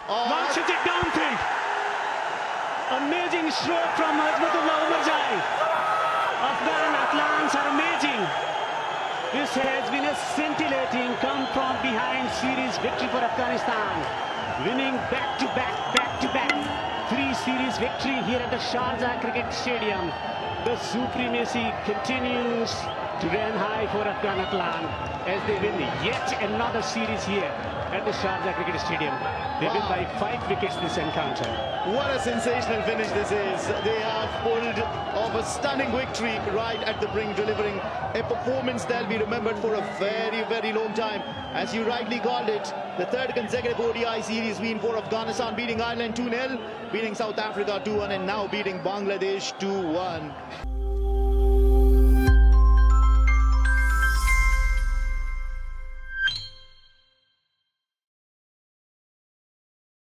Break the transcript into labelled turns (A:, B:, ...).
A: launches it downfield. Amazing stroke from Hazmatullah Umarjai. Afghan athletes are amazing. This has been a scintillating come from behind series victory for Afghanistan. Winning back-to-back, 3 series victory here at the Sharjah Cricket Stadium. The supremacy continues to run high for Afghan Atlan as they win yet another series here at the Sharjah Cricket Stadium. They win by 5 wickets this encounter.
B: What a sensational finish this is. They have pulled off a stunning victory right at the brink, delivering a performance that'll be remembered for a very, very long time. As you rightly called it, the 3rd consecutive ODI series win for Afghanistan, beating Ireland 2-0, beating South Africa 2-1, and now beating Bangladesh 2-1.